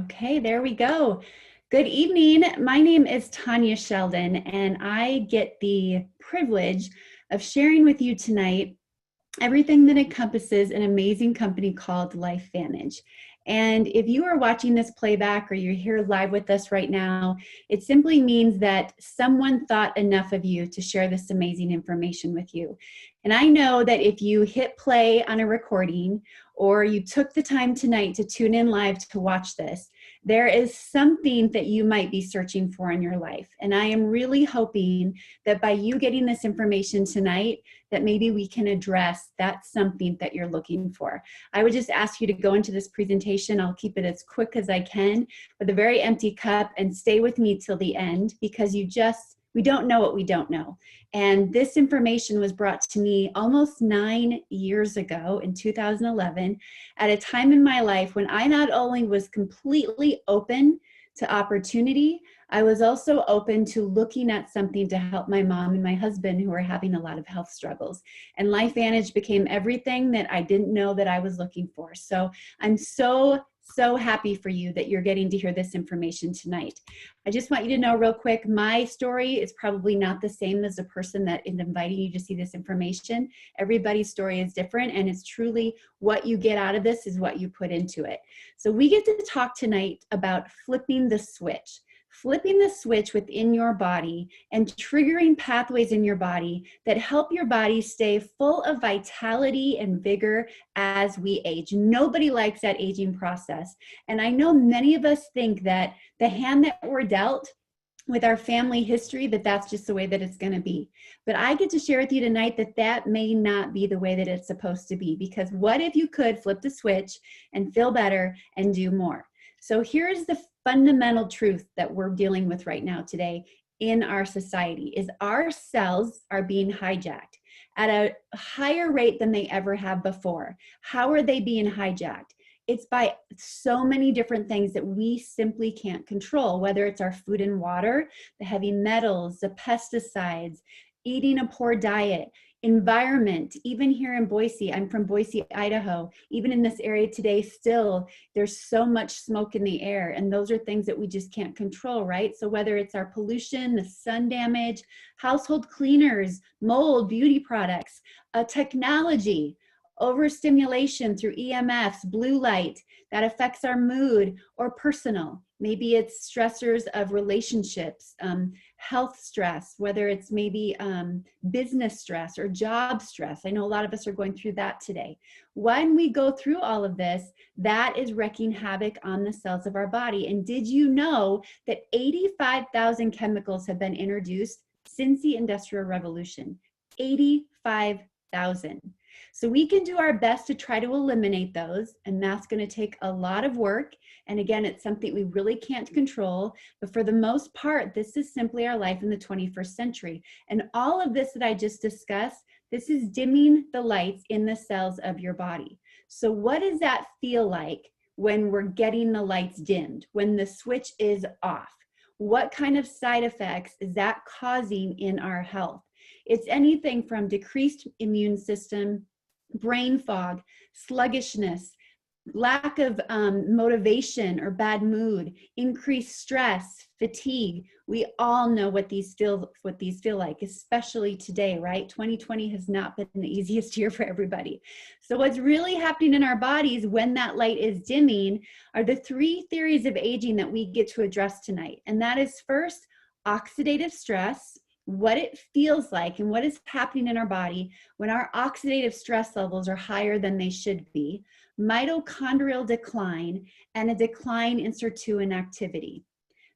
Okay, there we go. Good evening. My name is Tanya Sheldon, and I get the privilege of sharing with you tonight everything that encompasses an amazing company called LifeVantage. And if you are watching this playback or you're here live with us right now, it simply means that someone thought enough of you to share this amazing information with you. And I know that if you hit play on a recording or you took the time tonight to tune in live to watch this, there is something that you might be searching for in your life. And I am really hoping that by you getting this information tonight, that maybe we can address that something that you're looking for. I would just ask you to go into this presentation. I'll keep it as quick as I can with a very empty cup and stay with me till the end, because we don't know what we don't know. And this information was brought to me almost 9 years ago in 2011 at a time in my life when I not only was completely open to opportunity, I was also open to looking at something to help my mom and my husband who were having a lot of health struggles. And LifeVantage became everything that I didn't know that I was looking for. So I'm so happy for you that you're getting to hear this information tonight. I just want you to know real quick, my story is probably not the same as the person that is inviting you to see this information. Everybody's story is different, and it's truly what you get out of this is what you put into it. So we get to talk tonight about flipping the switch. Flipping the switch within your body and triggering pathways in your body that help your body stay full of vitality and vigor as we age. Nobody likes that aging process. And I know many of us think that the hand that we're dealt with our family history, that's just the way that it's going to be. But I get to share with you tonight that may not be the way that it's supposed to be, because what if you could flip the switch and feel better and do more? So here's the fundamental truth that we're dealing with right now today in our society is our cells are being hijacked at a higher rate than they ever have before. How are they being hijacked? It's by so many different things that we simply can't control, whether it's our food and water, the heavy metals, the pesticides, eating a poor diet, environment. Even here in Boise, I'm from Boise, Idaho, even in this area today still, there's so much smoke in the air, and those are things that we just can't control, right? So whether it's our pollution, the sun damage, household cleaners, mold, beauty products, technology, overstimulation through EMFs, blue light, that affects our mood, or personal. Maybe it's stressors of relationships, health stress, whether it's maybe business stress or job stress. I know a lot of us are going through that today. When we go through all of this, that is wreaking havoc on the cells of our body. And did you know that 85,000 chemicals have been introduced since the Industrial Revolution? 85,000. So we can do our best to try to eliminate those, and that's going to take a lot of work. And again, it's something we really can't control, but for the most part, this is simply our life in the 21st century. And all of this that I just discussed, this is dimming the lights in the cells of your body. So what does that feel like when we're getting the lights dimmed, when the switch is off? What kind of side effects is that causing in our health? It's anything from decreased immune system, brain fog, sluggishness, lack of motivation or bad mood, increased stress, fatigue. We all know what these feel like, especially today, right? 2020 has not been the easiest year for everybody. So what's really happening in our bodies when that light is dimming are the 3 theories of aging that we get to address tonight. And that is first, oxidative stress, what it feels like and what is happening in our body when our oxidative stress levels are higher than they should be, mitochondrial decline, and a decline in sirtuin activity.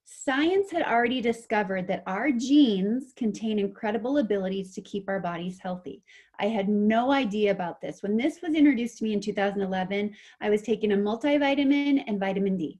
Science had already discovered that our genes contain incredible abilities to keep our bodies healthy. I had no idea about this. When this was introduced to me in 2011, I was taking a multivitamin and vitamin D.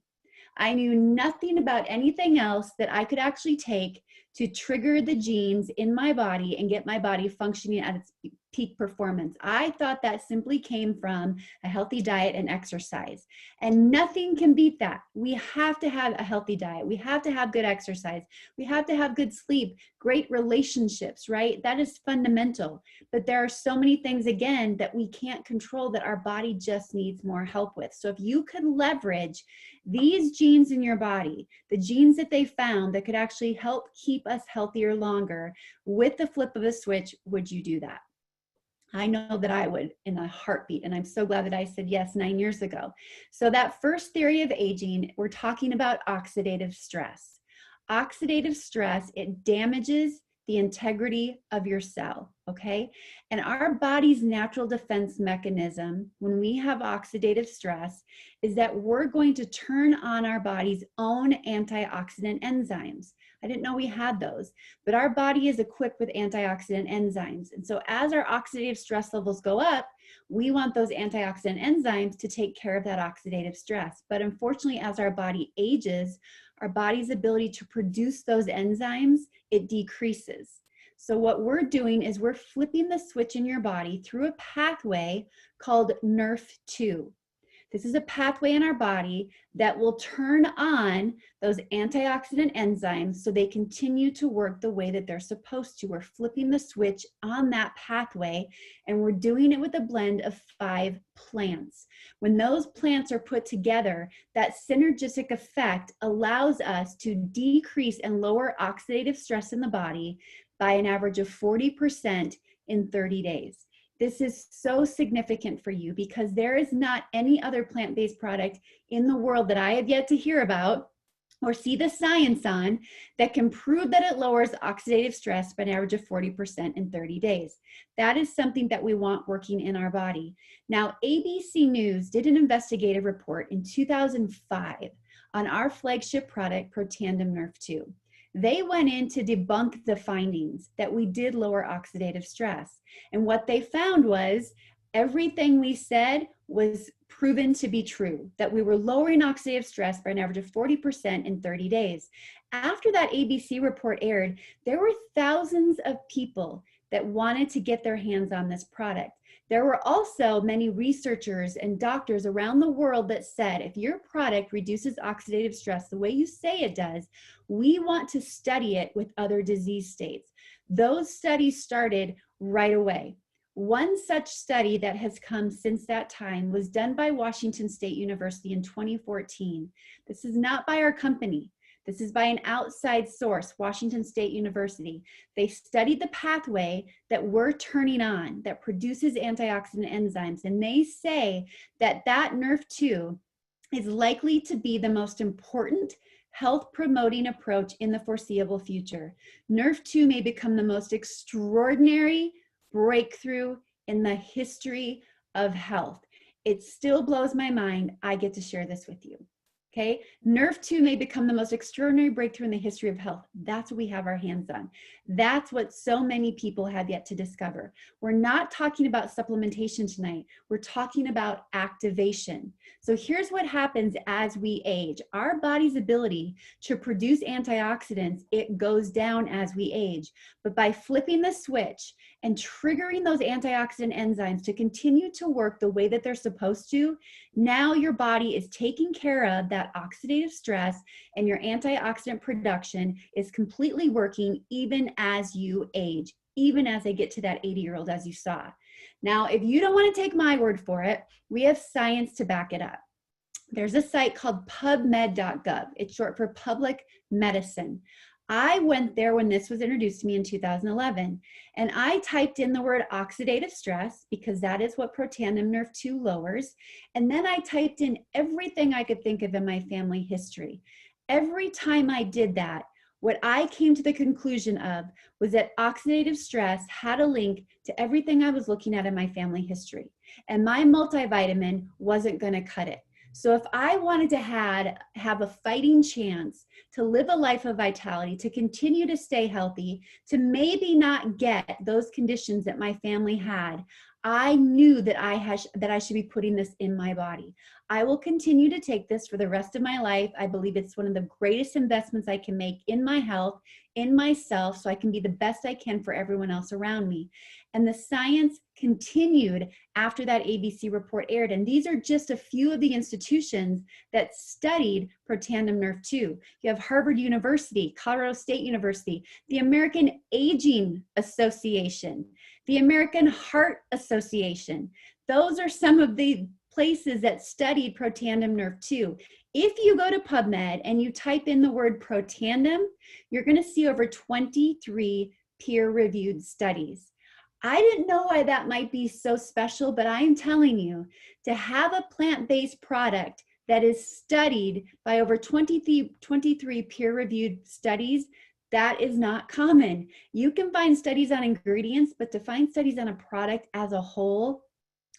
I knew nothing about anything else that I could actually take to trigger the genes in my body and get my body functioning at its peak performance. I thought that simply came from a healthy diet and exercise. And nothing can beat that. We have to have a healthy diet. We have to have good exercise. We have to have good sleep, great relationships, right? That is fundamental. But there are so many things, again, that we can't control that our body just needs more help with. So if you could leverage these genes in your body, the genes that they found that could actually help keep us healthier longer, with the flip of a switch, would you do that? I know that I would in a heartbeat, and I'm so glad that I said yes 9 years ago. So that first theory of aging, we're talking about oxidative stress. Oxidative stress, it damages the integrity of your cell, okay? And our body's natural defense mechanism when we have oxidative stress is that we're going to turn on our body's own antioxidant enzymes. I didn't know we had those, but our body is equipped with antioxidant enzymes. And so as our oxidative stress levels go up, we want those antioxidant enzymes to take care of that oxidative stress. But unfortunately, as our body ages, our body's ability to produce those enzymes, it decreases. So what we're doing is we're flipping the switch in your body through a pathway called NRF2. This is a pathway in our body that will turn on those antioxidant enzymes so they continue to work the way that they're supposed to. We're flipping the switch on that pathway, and we're doing it with a blend of 5 plants. When those plants are put together, that synergistic effect allows us to decrease and lower oxidative stress in the body by an average of 40% in 30 days. This is so significant for you because there is not any other plant-based product in the world that I have yet to hear about or see the science on that can prove that it lowers oxidative stress by an average of 40% in 30 days. That is something that we want working in our body. Now, ABC News did an investigative report in 2005 on our flagship product, Protandim Nerf2. They went in to debunk the findings that we did lower oxidative stress. And what they found was everything we said was proven to be true, that we were lowering oxidative stress by an average of 40% in 30 days. After that ABC report aired, there were thousands of people that wanted to get their hands on this product. There were also many researchers and doctors around the world that said, if your product reduces oxidative stress the way you say it does, we want to study it with other disease states. Those studies started right away. One such study that has come since that time was done by Washington State University in 2014. This is not by our company. This is by an outside source, Washington State University. They studied the pathway that we're turning on that produces antioxidant enzymes, and they say that that NRF2 is likely to be the most important health promoting approach in the foreseeable future. NRF2 may become the most extraordinary breakthrough in the history of health. It still blows my mind I get to share this with you. Okay, NRF2 may become the most extraordinary breakthrough in the history of health. That's what we have our hands on. That's what so many people have yet to discover. We're not talking about supplementation tonight. We're talking about activation. So here's what happens as we age. Our body's ability to produce antioxidants, it goes down as we age. But by flipping the switch and triggering those antioxidant enzymes to continue to work the way that they're supposed to, now your body is taking care of that oxidative stress, and your antioxidant production is completely working even as you age, even as they get to that 80-year-old as you saw. Now, if you don't want to take my word for it, we have science to back it up. There's a site called pubmed.gov. It's short for public medicine. I went there when this was introduced to me in 2011, and I typed in the word oxidative stress because that is what Protandim Nerf2 lowers. And then I typed in everything I could think of in my family history. Every time I did that, what I came to the conclusion of was that oxidative stress had a link to everything I was looking at in my family history. And my multivitamin wasn't going to cut it. So if I wanted to have a fighting chance to live a life of vitality, to continue to stay healthy, to maybe not get those conditions that my family had, I knew that I should be putting this in my body. I will continue to take this for the rest of my life. I believe it's one of the greatest investments I can make in my health, in myself, so I can be the best I can for everyone else around me. And the science continued after that ABC report aired. And these are just a few of the institutions that studied Protandim Nerve 2. You have Harvard University, Colorado State University, the American Aging Association, the American Heart Association. Those are some of the places that studied Protandim Nerve 2. If you go to PubMed and you type in the word Protandim, you're going to see over 23 peer-reviewed studies. I didn't know why that might be so special, but I am telling you, to have a plant-based product that is studied by over 23 peer-reviewed studies, that is not common. You can find studies on ingredients, but to find studies on a product as a whole,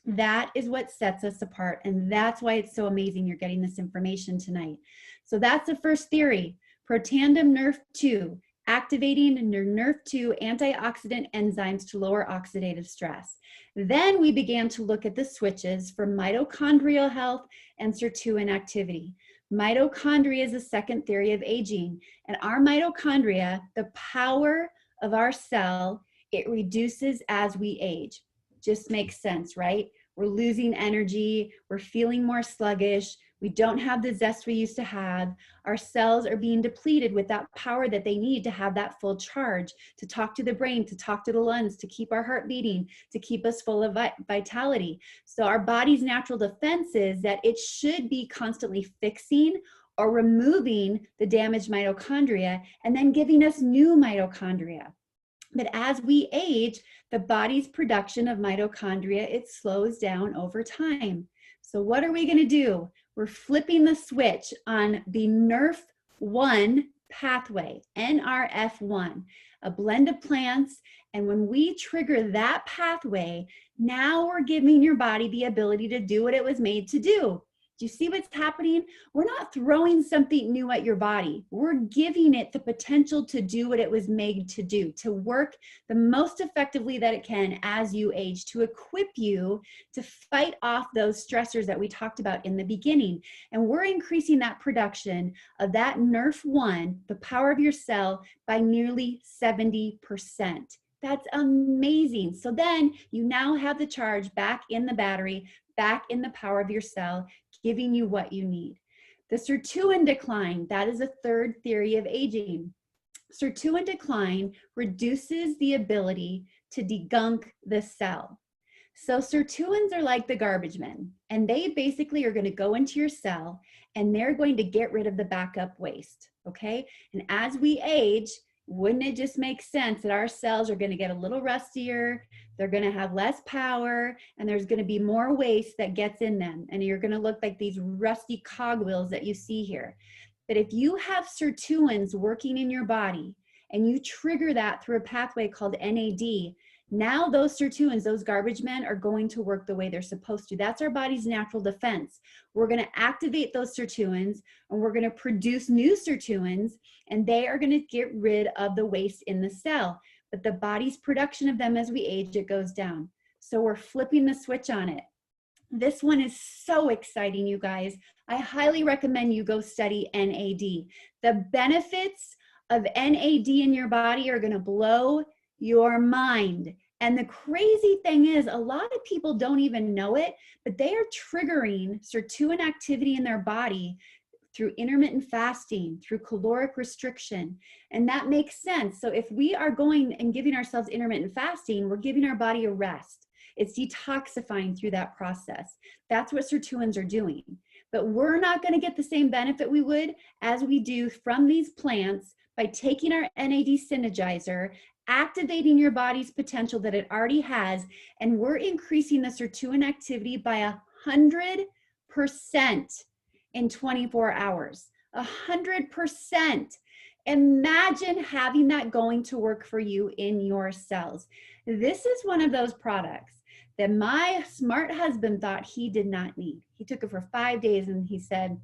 that is what sets us apart. And that's why it's so amazing you're getting this information tonight. So that's the first theory. Protandim Nerve 2, activating Nerve 2 antioxidant enzymes to lower oxidative stress. Then we began to look at the switches for mitochondrial health and sirtuin activity. Mitochondria is the second theory of aging. And our mitochondria, the power of our cell, it reduces as we age. Just makes sense, right? We're losing energy. We're feeling more sluggish. We don't have the zest we used to have. Our cells are being depleted with that power that they need to have that full charge, to talk to the brain, to talk to the lungs, to keep our heart beating, to keep us full of vitality. So our body's natural defense is that it should be constantly fixing or removing the damaged mitochondria and then giving us new mitochondria. But as we age, the body's production of mitochondria, it slows down over time. So what are we going to do? We're flipping the switch on the NRF1 pathway, NRF1, a blend of plants. And when we trigger that pathway, now we're giving your body the ability to do what it was made to do. Do you see what's happening? We're not throwing something new at your body. We're giving it the potential to do what it was made to do, to work the most effectively that it can as you age, to equip you to fight off those stressors that we talked about in the beginning. And we're increasing that production of that NRF1, the power of your cell, by nearly 70%. That's amazing. So then you now have the charge back in the battery, back in the power of your cell, giving you what you need. The sirtuin decline, that is a third theory of aging. Sirtuin decline reduces the ability to degunk the cell. So sirtuins are like the garbage men, and they basically are going to go into your cell and they're going to get rid of the backup waste, okay? And as we age, wouldn't it just make sense that our cells are going to get a little rustier, they're going to have less power, and there's going to be more waste that gets in them, and you're going to look like these rusty cogwheels that you see here. But if you have sirtuins working in your body and you trigger that through a pathway called NAD, now those sirtuins, those garbage men, are going to work the way they're supposed to. That's our body's natural defense. We're going to activate those sirtuins and we're going to produce new sirtuins, and they are going to get rid of the waste in the cell. But the body's production of them as we age, it goes down. So we're flipping the switch on it. This one is so exciting, you guys. I highly recommend you go study NAD. The benefits of NAD in your body are going to blow your mind. And the crazy thing is, a lot of people don't even know it, but they are triggering sirtuin activity in their body through intermittent fasting, through caloric restriction. And that makes sense. So if we are going and giving ourselves intermittent fasting, we're giving our body a rest. It's detoxifying through that process. That's what sirtuins are doing. But we're not going to get the same benefit we would as we do from these plants by taking our NAD synergizer, activating your body's potential that it already has, and we're increasing the sirtuin activity by 100% in 24 hours. 100%. Imagine having that going to work for you in your cells. This is one of those products that my smart husband thought he did not need. He took it for 5 days and he said,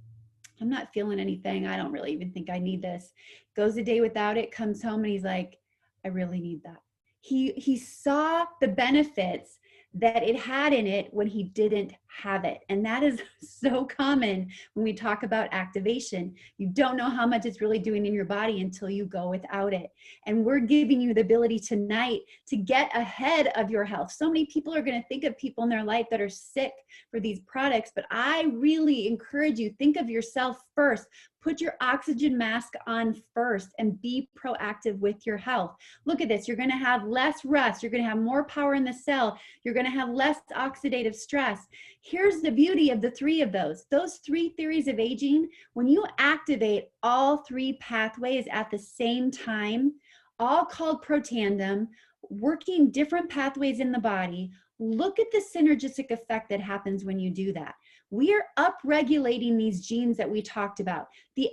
I'm not feeling anything. I don't really even think I need this. Goes a day without it, comes home and he's like, I really need that. He saw the benefits that it had in it when he didn't have it. And that is so common when we talk about activation. You don't know how much it's really doing in your body until you go without it. And we're giving you the ability tonight to get ahead of your health. So many people are going to think of people in their life that are sick for these products, but I really encourage you, think of yourself first. Put your oxygen mask on first and be proactive with your health. Look at this. You're going to have less rust. You're going to have more power in the cell. You're going to have less oxidative stress. Here's the beauty of the three of those. Those three theories of aging, when you activate all three pathways at the same time, all called protandem, working different pathways in the body, look at the synergistic effect that happens when you do that. We are upregulating these genes that we talked about. The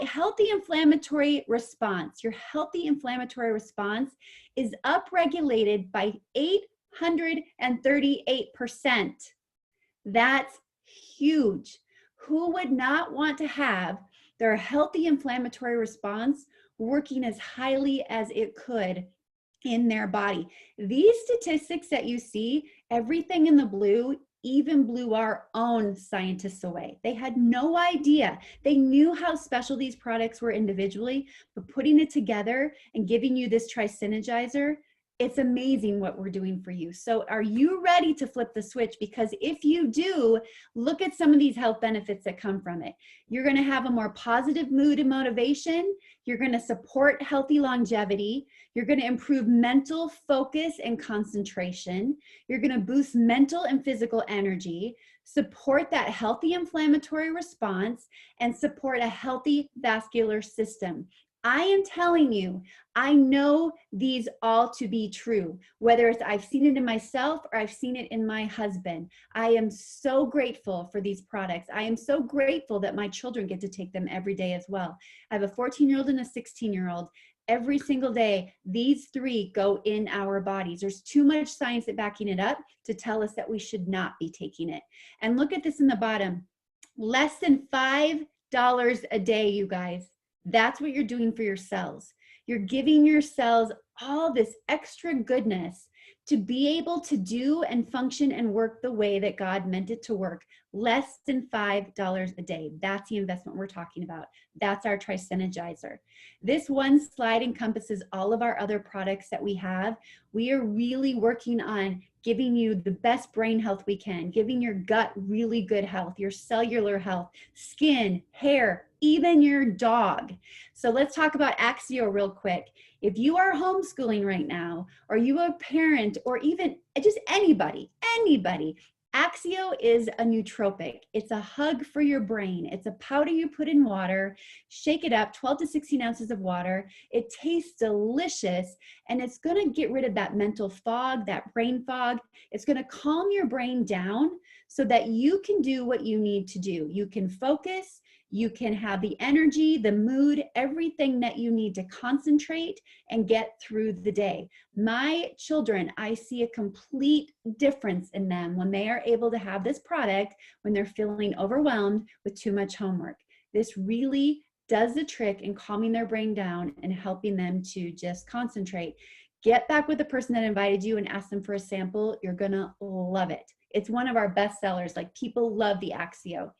healthy inflammatory response, your healthy inflammatory response is upregulated by 838%. That's huge. Who would not want to have their healthy inflammatory response working as highly as it could in their body? These statistics that you see, everything in the blue, even blew our own scientists away. They had no idea. They knew how special these products were individually, but putting it together and giving you this tri-synergizer, it's amazing what we're doing for you. So are you ready to flip the switch? Because if you do, look at some of these health benefits that come from it. You're going to have a more positive mood and motivation. You're going to support healthy longevity. You're going to improve mental focus and concentration. You're going to boost mental and physical energy, support that healthy inflammatory response, and support a healthy vascular system. I am telling you, I know these all to be true, whether it's I've seen it in myself or I've seen it in my husband. I am so grateful for these products. I am so grateful that my children get to take them every day as well. I have a 14-year-old and a 16-year-old. Every single day, these three go in our bodies. There's too much science backing it up to tell us that we should not be taking it. And look at this in the bottom. Less than $5 a day, you guys. That's what you're doing for your cells. You're giving your cells all this extra goodness to be able to do and function and work the way that God meant it to work. Less than $5 a day. That's the investment we're talking about. That's our tri-synergizer. This one slide encompasses all of our other products that we have. We are really working on giving you the best brain health we can, giving your gut really good health, your cellular health, skin, hair, even your dog. So let's talk about Axio real quick. If you are homeschooling right now, or you are a parent, or even just anybody, Axio is a nootropic. It's a hug for your brain. It's a powder you put in water, shake it up, 12 to 16 ounces of water. It tastes delicious, and it's going to get rid of that mental fog, that brain fog. It's going to calm your brain down so that you can do what you need to do. You can focus, you can have the energy, the mood, everything that you need to concentrate and get through the day. My children, I see a complete difference in them when they are able to have this product when they're feeling overwhelmed with too much homework. This really does the trick in calming their brain down and helping them to just concentrate. Get back with the person that invited you and ask them for a sample. You're gonna love it. It's one of our best sellers. Like, people love the Axio.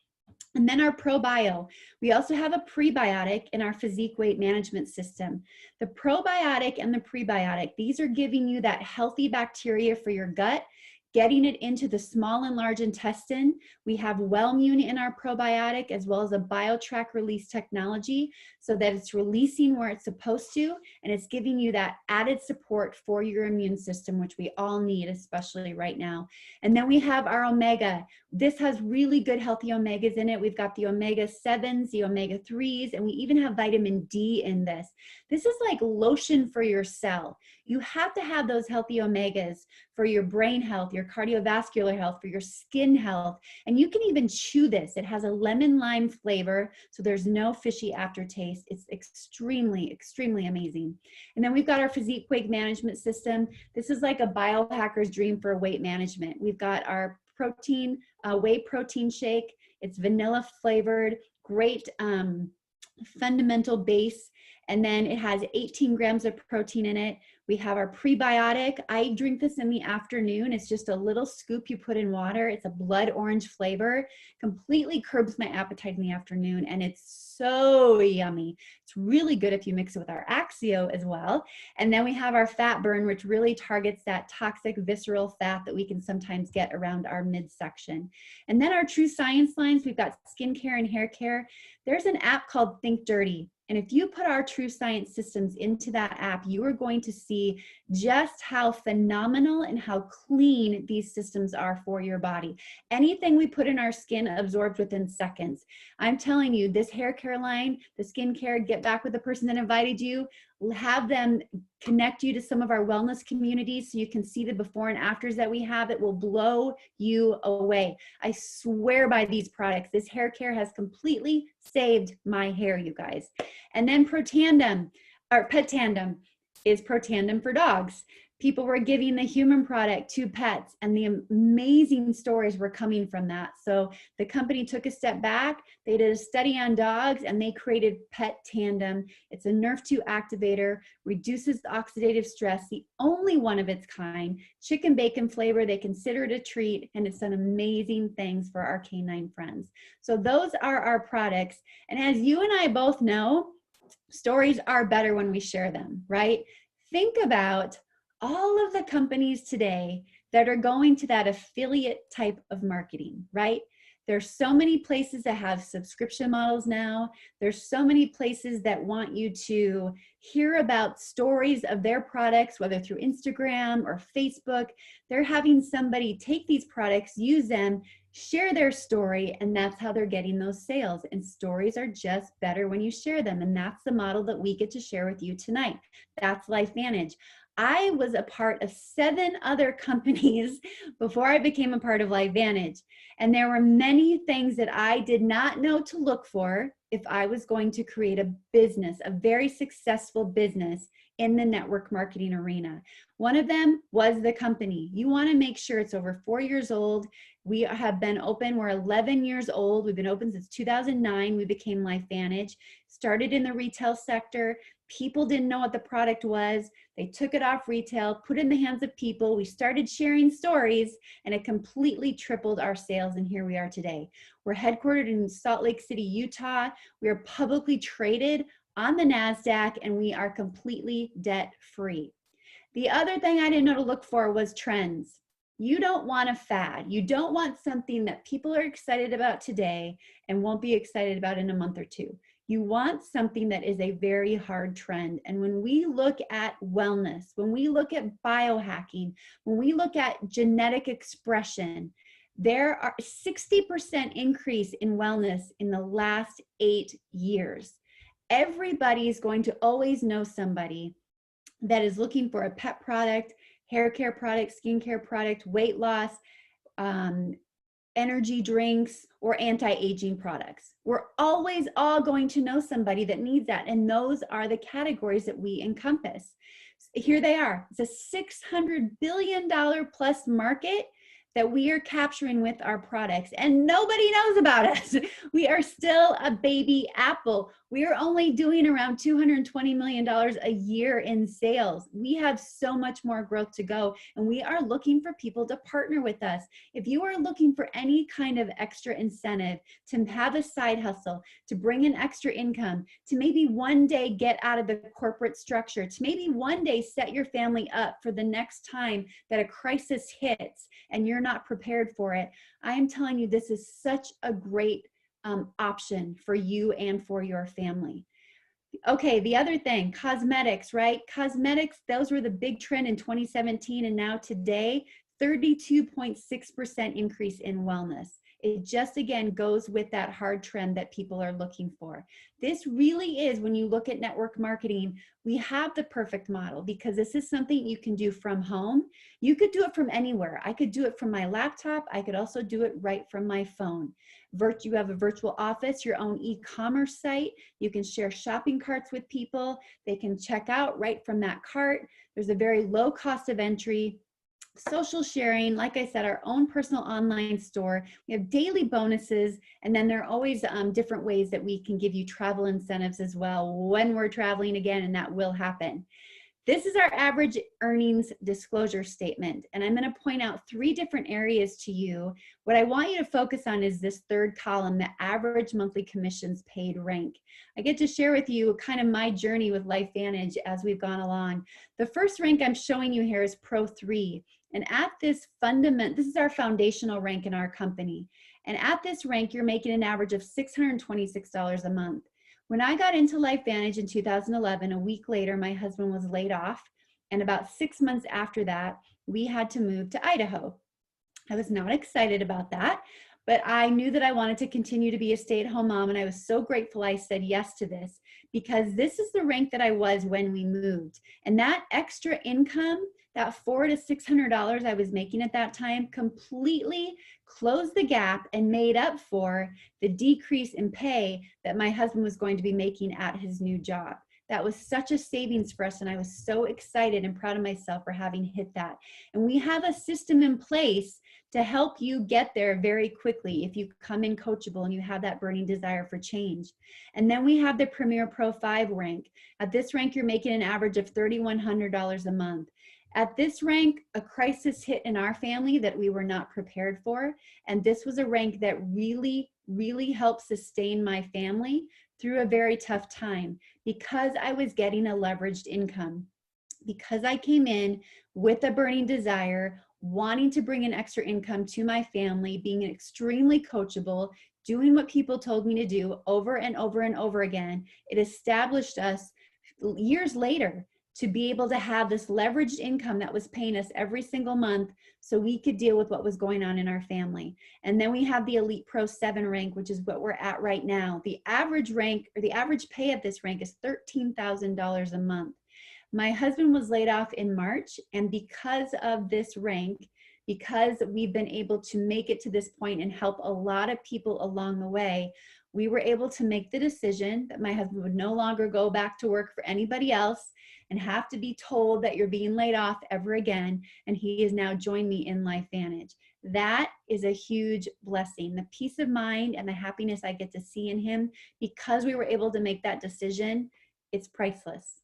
And then our ProBio. We also have a prebiotic in our physique weight management system. The probiotic and the prebiotic, these are giving you that healthy bacteria for your gut, getting it into the small and large intestine. We have Wellmune in our probiotic, as well as a BioTrack release technology, so that it's releasing where it's supposed to, and it's giving you that added support for your immune system, which we all need, especially right now. And then we have our Omega. This has really good healthy omegas in it. We've got the omega-7s, the omega-3s, and we even have vitamin D in this. This is like lotion for your cell. You have to have those healthy omegas for your brain health, your cardiovascular health, for your skin health. And you can even chew this. It has a lemon lime flavor, so there's no fishy aftertaste. It's extremely, extremely amazing. And then we've got our physique weight management system. This is like a biohacker's dream for weight management. We've got our protein, whey protein shake. It's vanilla flavored, great fundamental base. And then it has 18 grams of protein in it. We have our prebiotic. I drink this in the afternoon. It's just a little scoop you put in water. It's a blood orange flavor, completely curbs my appetite in the afternoon, and it's so yummy. It's really good if you mix it with our Axio as well. And then we have our fat burn, which really targets that toxic visceral fat that we can sometimes get around our midsection. And then our True Science lines, we've got skincare and hair care. There's an app called Think Dirty. And if you put our True Science systems into that app, you are going to see just how phenomenal and how clean these systems are for your body. Anything we put in our skin absorbs within seconds. I'm telling you, this hair care line, the skincare, get back with the person that invited you, have them connect you to some of our wellness communities so you can see the before and afters that we have. It will blow you away. I swear by these products. This hair care has completely saved my hair, you guys. And then Protandem, or Pet Tandem, is Protandem for dogs. People were giving the human product to pets, and the amazing stories were coming from that. So the company took a step back. They did a study on dogs, and they created Pet Tandem. It's a Nerve2 activator, reduces the oxidative stress, the only one of its kind, chicken bacon flavor. They consider it a treat, and it's done amazing things for our canine friends. So those are our products. And as you and I both know, stories are better when we share them, right? Think about all of the companies today that are going to that affiliate type of marketing, right? There's so many places that have subscription models now. There's so many places that want you to hear about stories of their products, whether through Instagram or Facebook. They're having somebody take these products, use them, share their story, and that's how they're getting those sales. And stories are just better when you share them. And that's the model that we get to share with you tonight. That's LifeVantage. I was a part of 7 other companies before I became a part of LifeVantage. And there were many things that I did not know to look for if I was going to create a business, a very successful business in the network marketing arena. One of them was the company. You want to make sure it's over 4 years old. We have been open. We're 11 years old. We've been open since 2009. We became LifeVantage. Started in the retail sector. People didn't know what the product was. They took it off retail, put it in the hands of people. We started sharing stories, and it completely tripled our sales, and here we are today. We're headquartered in Salt Lake City, Utah. We are publicly traded on the NASDAQ, and we are completely debt-free. The other thing I didn't know to look for was trends. You don't want a fad. You don't want something that people are excited about today and won't be excited about in a month or two. You want something that is a very hard trend. And when we look at wellness, when we look at biohacking, when we look at genetic expression, there are 60% increase in wellness in the last 8 years. Everybody is going to always know somebody that is looking for a pet product, hair care product, skincare product, weight loss, energy drinks, or anti-aging products. We're always all going to know somebody that needs that. And those are the categories that we encompass. Here they are. It's a $600 billion plus market that we are capturing with our products, and nobody knows about us. We are still a baby apple. We are only doing around $220 million a year in sales. We have so much more growth to go, and we are looking for people to partner with us. If you are looking for any kind of extra incentive to have a side hustle, to bring in extra income, to maybe one day get out of the corporate structure, to maybe one day set your family up for the next time that a crisis hits and you're not prepared for it, I am telling you, this is such a great option for you and for your family. Okay, the other thing, cosmetics, right? Cosmetics, those were the big trend in 2017, and now today, 32.6% increase in wellness. It just, again, goes with that hard trend that people are looking for. This really is, when you look at network marketing, we have the perfect model, because this is something you can do from home. You could do it from anywhere. I could do it from my laptop. I could also do it right from my phone. You have a virtual office, your own e-commerce site. You can share shopping carts with people. They can check out right from that cart. There's a very low cost of entry. Social sharing, like I said, our own personal online store. We have daily bonuses, and then there are always different ways that we can give you travel incentives as well when we're traveling again, and that will happen. This is our average earnings disclosure statement. And I'm going to point out 3 different areas to you. What I want you to focus on is this 3rd column, the average monthly commissions paid rank. I get to share with you kind of my journey with LifeVantage as we've gone along. The first rank I'm showing you here is Pro 3. And at this this is our foundational rank in our company. And at this rank, you're making an average of $626 a month. When I got into LifeVantage in 2011, a week later, my husband was laid off. And about 6 months after that, we had to move to Idaho. I was not excited about that, but I knew that I wanted to continue to be a stay-at-home mom. And I was so grateful I said yes to this, because this is the rank that I was when we moved. And that extra income, that $400 to $600 I was making at that time, completely closed the gap and made up for the decrease in pay that my husband was going to be making at his new job. That was such a savings for us, and I was so excited and proud of myself for having hit that. And we have a system in place to help you get there very quickly if you come in coachable and you have that burning desire for change. And then we have the Premier Pro 5 rank. At this rank, you're making an average of $3,100 a month. At this rank, a crisis hit in our family that we were not prepared for. And this was a rank that really, really helped sustain my family through a very tough time, because I was getting a leveraged income. Because I came in with a burning desire, wanting to bring an extra income to my family, being extremely coachable, doing what people told me to do over and over and over again, it established us years later to be able to have this leveraged income that was paying us every single month so we could deal with what was going on in our family. And then we have the Elite Pro 7 rank, which is what we're at right now. The average rank, or the average pay at this rank, is $13,000 a month. My husband was laid off in March, and because of this rank, because we've been able to make it to this point and help a lot of people along the way, we were able to make the decision that my husband would no longer go back to work for anybody else and have to be told that you're being laid off ever again. And he has now joined me in LifeVantage. That is a huge blessing. The peace of mind and the happiness I get to see in him because we were able to make that decision, it's priceless.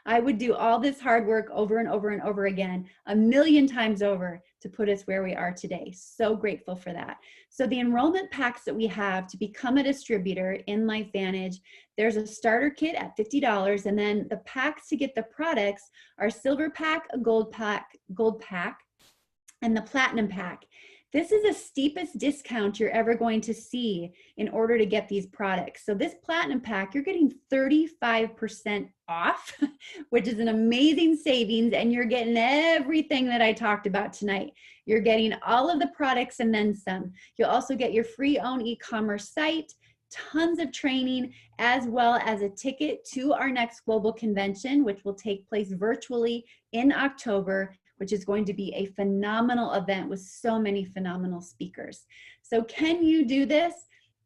I would do all this hard work over and over and over again, a million times over, to put us where we are today. So grateful for that. So the enrollment packs that we have to become a distributor in LifeVantage, there's a starter kit at $50, and then the packs to get the products are silver pack, a gold pack, and the platinum pack. This is the steepest discount you're ever going to see in order to get these products. So this platinum pack, you're getting 35% off, which is an amazing savings, and you're getting everything that I talked about tonight. You're getting all of the products and then some. You'll also get your free own e-commerce site, tons of training, as well as a ticket to our next global convention, which will take place virtually in October, which is going to be a phenomenal event with so many phenomenal speakers. So can you do this?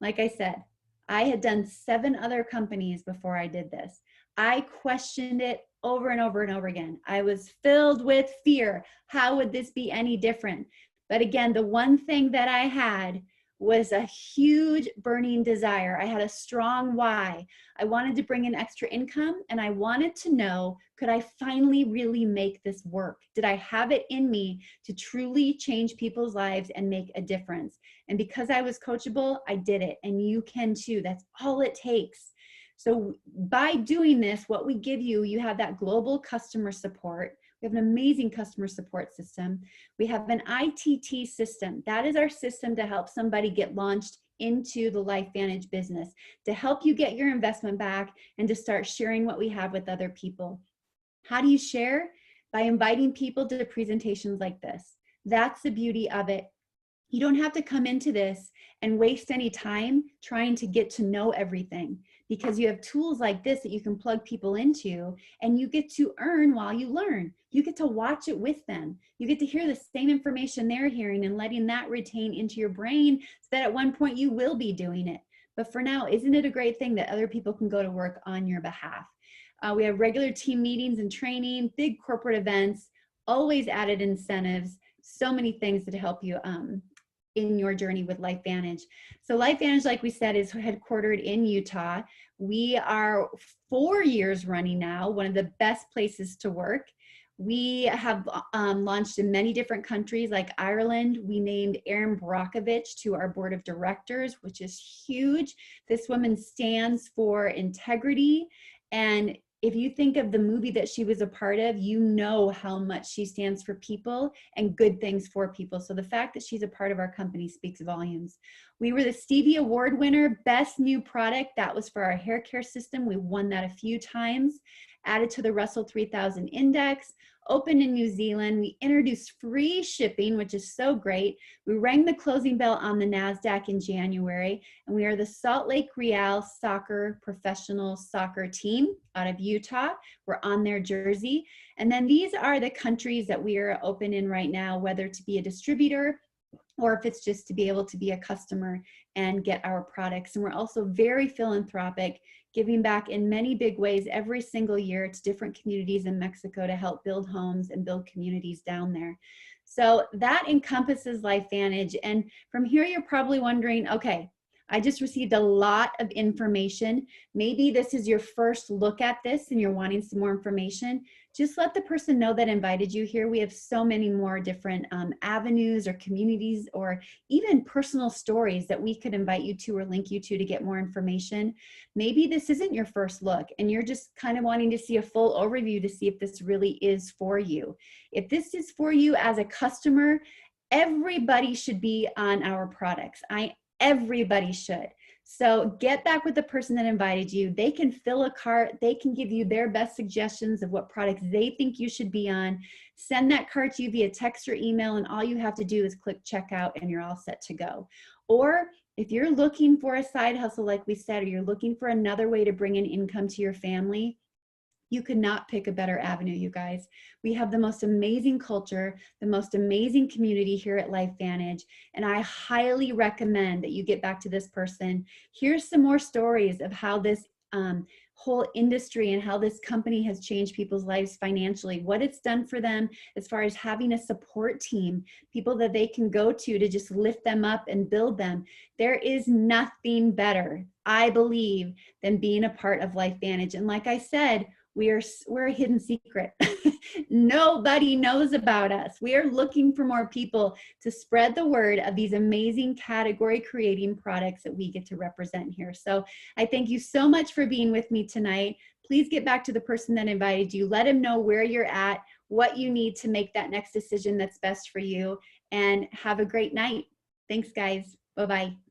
Like I said, I had done 7 other companies before I did this. I questioned it over and over and over again. I was filled with fear. How would this be any different? But again, the one thing that I had was a huge burning desire. I had a strong why. I wanted to bring in extra income, and I wanted to know, could I finally really make this work? Did I have it in me to truly change people's lives and make a difference? And because I was coachable, I did it, and you can too. That's all it takes. So by doing this, what we give you, you have that global customer support. We have an amazing customer support system. We have an ITT system. That is our system to help somebody get launched into the LifeVantage business, to help you get your investment back and to start sharing what we have with other people. How do you share? By inviting people to presentations like this. That's the beauty of it. You don't have to come into this and waste any time trying to get to know everything, because you have tools like this that you can plug people into, and you get to earn while you learn. You get to watch it with them. You get to hear the same information they're hearing and letting that retain into your brain so that at one point you will be doing it. But for now, isn't it a great thing that other people can go to work on your behalf? We have regular team meetings and training, big corporate events, always added incentives, so many things that help you in your journey with LifeVantage. So LifeVantage, like we said, is headquartered in Utah. We are 4 years running now, one of the best places to work. We have launched in many different countries like Ireland. We named Erin Brockovich to our board of directors, which is huge. This woman stands for integrity. And if you think of the movie that she was a part of, you know how much she stands for people and good things for people. So the fact that she's a part of our company speaks volumes. We were the Stevie Award winner, best new product. That was for our hair care system. We won that a few times. Added to the Russell 3000 Index, opened in New Zealand. We introduced free shipping, which is so great. We rang the closing bell on the NASDAQ in January, and we are the Salt Lake Real Soccer professional soccer team out of Utah. We're on their jersey. And then these are the countries that we are open in right now, whether to be a distributor or if it's just to be able to be a customer and get our products. And we're also very philanthropic, giving back in many big ways every single year to different communities in Mexico to help build homes and build communities down there. So that encompasses LifeVantage. And from here, you're probably wondering, okay, I just received a lot of information. Maybe this is your first look at this and you're wanting some more information. Just let the person know that invited you here. We have so many more different avenues or communities or even personal stories that we could invite you to or link you to get more information. Maybe this isn't your first look and you're just kind of wanting to see a full overview to see if this really is for you. If this is for you as a customer, everybody should be on our products. Everybody should. So get back with the person that invited you. They can fill a cart. They can give you their best suggestions of what products they think you should be on. Send that cart to you via text or email, and all you have to do is click checkout and you're all set to go. Or if you're looking for a side hustle, like we said, or you're looking for another way to bring in income to your family, you could not pick a better avenue, you guys. We have the most amazing culture, the most amazing community here at LifeVantage, and I highly recommend that you get back to this person. Here's some more stories of how this whole industry and how this company has changed people's lives financially, what it's done for them as far as having a support team, people that they can go to just lift them up and build them. There is nothing better, I believe, than being a part of LifeVantage. And like I said, we're a hidden secret. Nobody knows about us. We are looking for more people to spread the word of these amazing category creating products that we get to represent here. So I thank you so much for being with me tonight. Please get back to the person that invited you. Let him know where you're at, what you need to make that next decision that's best for you, and have a great night. Thanks, guys. Bye-bye.